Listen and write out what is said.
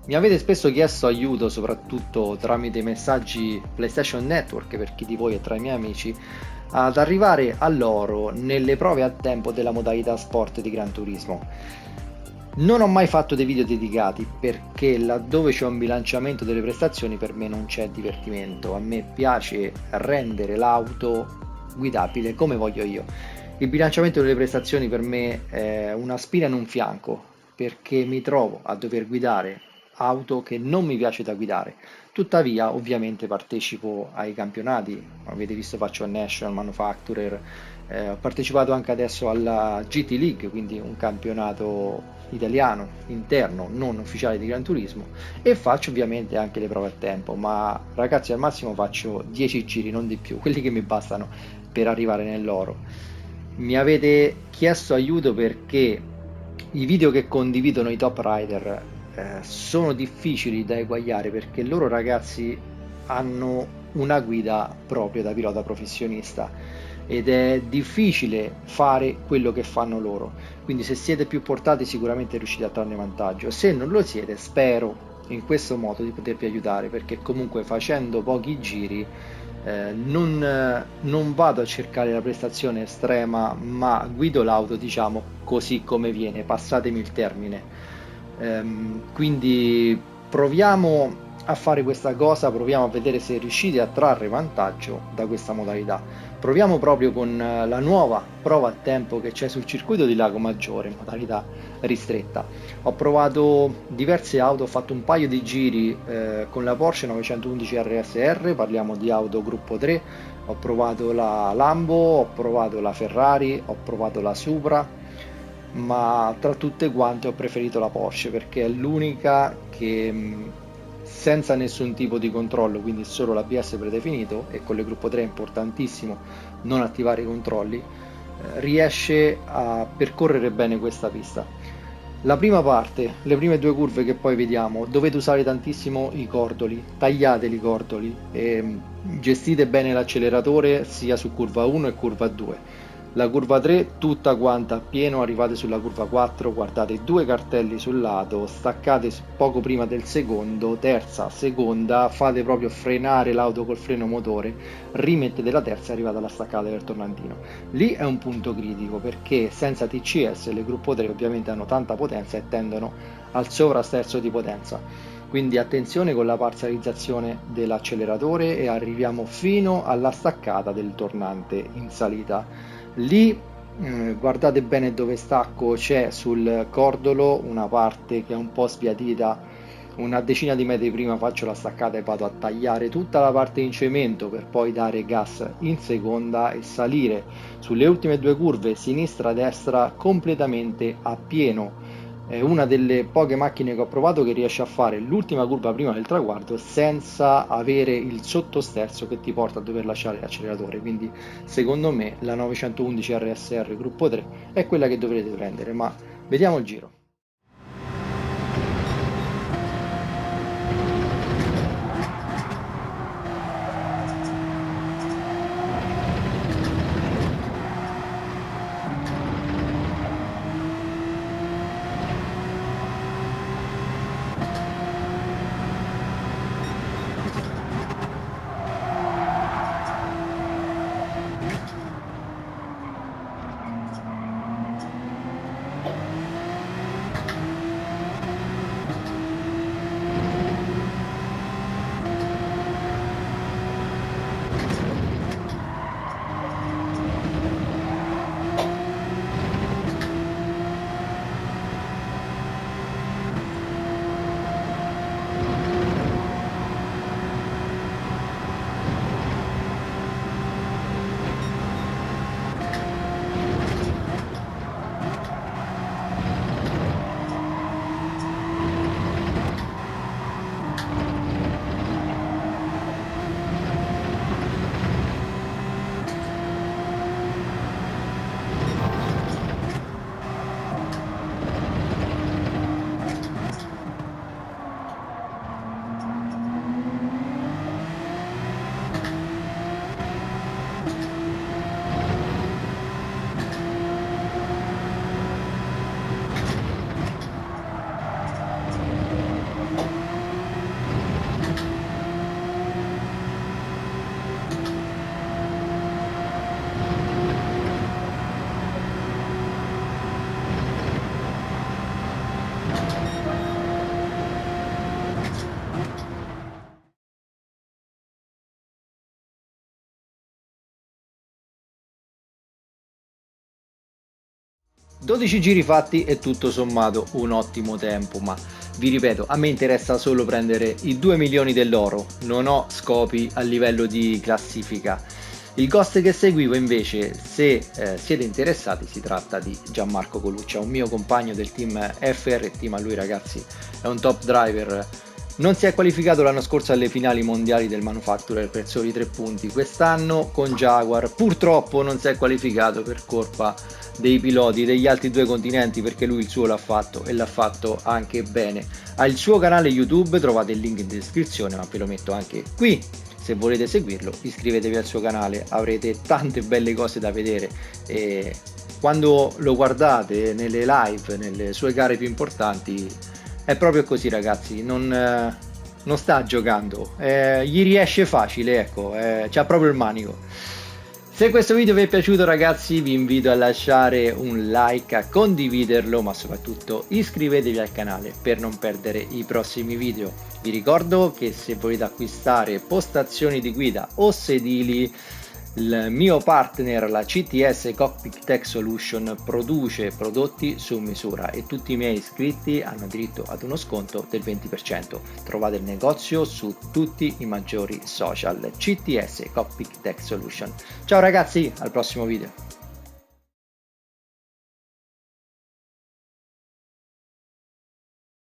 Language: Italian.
Mi avete spesso chiesto aiuto, soprattutto tramite i messaggi PlayStation Network per chi di voi è tra i miei amici, ad arrivare all'oro nelle prove a tempo della modalità sport di Gran Turismo. Non ho mai fatto dei video dedicati perché laddove c'è un bilanciamento delle prestazioni per me non c'è divertimento. A me piace rendere l'auto guidabile come voglio io. Il bilanciamento delle prestazioni per me è una spina in un fianco perché mi trovo a dover guidare auto che non mi piace da guidare. Tuttavia, ovviamente partecipo ai campionati, avete visto faccio il National Manufacturer, ho partecipato anche adesso alla GT League, quindi un campionato italiano interno, non ufficiale di Gran Turismo, e faccio ovviamente anche le prove a tempo, ma ragazzi al massimo faccio 10 giri, non di più, quelli che mi bastano per arrivare nell'oro. Mi avete chiesto aiuto perché i video che condividono i top rider sono difficili da eguagliare perché loro ragazzi hanno una guida propria da pilota professionista ed è difficile fare quello che fanno loro. Quindi se siete più portati sicuramente riuscite a trarne vantaggio. Se non lo siete, spero in questo modo di potervi aiutare perché comunque facendo pochi giri non vado a cercare la prestazione estrema, ma guido l'auto, diciamo, così come viene, passatemi il termine. Quindi proviamo a fare questa cosa, proviamo a vedere se riuscite a trarre vantaggio da questa modalità. Proviamo proprio con la nuova prova a tempo che c'è sul circuito di Lago Maggiore, in modalità ristretta. Ho provato diverse auto, ho fatto un paio di giri con la Porsche 911 RSR, parliamo di auto gruppo 3, ho provato la Lambo, ho provato la Ferrari, ho provato la Supra, ma tra tutte quante ho preferito la Porsche perché è l'unica che senza nessun tipo di controllo, quindi solo l'ABS predefinito e con le gruppo 3 è importantissimo non attivare i controlli, riesce a percorrere bene questa pista. La prima parte, le prime due curve che poi vediamo, dovete usare tantissimo i cordoli, tagliate i cordoli e gestite bene l'acceleratore sia su curva 1 e curva 2. La curva 3 tutta quanta a pieno, arrivate sulla curva 4, guardate due cartelli sul lato, staccate poco prima del secondo, terza, seconda, fate proprio frenare l'auto col freno motore, rimettete la terza e arrivate alla staccata del tornantino. Lì è un punto critico perché senza TCS le gruppo 3 ovviamente hanno tanta potenza e tendono al sovrasterzo di potenza. Quindi attenzione con la parzializzazione dell'acceleratore e arriviamo fino alla staccata del tornante in salita. Lì guardate bene dove stacco, c'è sul cordolo una parte che è un po' sbiadita, una decina di metri prima faccio la staccata e vado a tagliare tutta la parte in cemento per poi dare gas in seconda e salire sulle ultime due curve sinistra-destra completamente a pieno. È una delle poche macchine che ho provato che riesce a fare l'ultima curva prima del traguardo senza avere il sottosterzo che ti porta a dover lasciare l'acceleratore. Quindi secondo me la 911 RSR gruppo 3 è quella che dovrete prendere, ma vediamo il giro. 12 giri fatti e tutto sommato un ottimo tempo, ma vi ripeto, a me interessa solo prendere i 2 milioni dell'oro, non ho scopi a livello di classifica. Il Ghost che seguivo invece, se siete interessati, si tratta di Gianmarco Coluccia, un mio compagno del team FR Team. A lui, ragazzi, è un top driver. Non si è qualificato l'anno scorso alle finali mondiali del Manufacturer per soli 3 punti, quest'anno con Jaguar purtroppo non si è qualificato per colpa dei piloti degli altri 2 continenti, perché lui il suo l'ha fatto e l'ha fatto anche bene. Ha il suo canale YouTube, trovate il link in descrizione, ma ve lo metto anche qui. Se volete seguirlo, iscrivetevi al suo canale, avrete tante belle cose da vedere e quando lo guardate nelle live, nelle sue gare più importanti, è proprio così, ragazzi, non sta giocando, gli riesce facile, ecco, c'ha proprio il manico. Se questo video vi è piaciuto, ragazzi, vi invito a lasciare un like, a condividerlo, ma soprattutto iscrivetevi al canale per non perdere i prossimi video. Vi ricordo che se volete acquistare postazioni di guida o sedili, il mio partner, la CTS Cockpit Tech Solution, produce prodotti su misura e tutti i miei iscritti hanno diritto ad uno sconto del 20%. Trovate il negozio su tutti i maggiori social. CTS Cockpit Tech Solution. Ciao ragazzi, al prossimo video.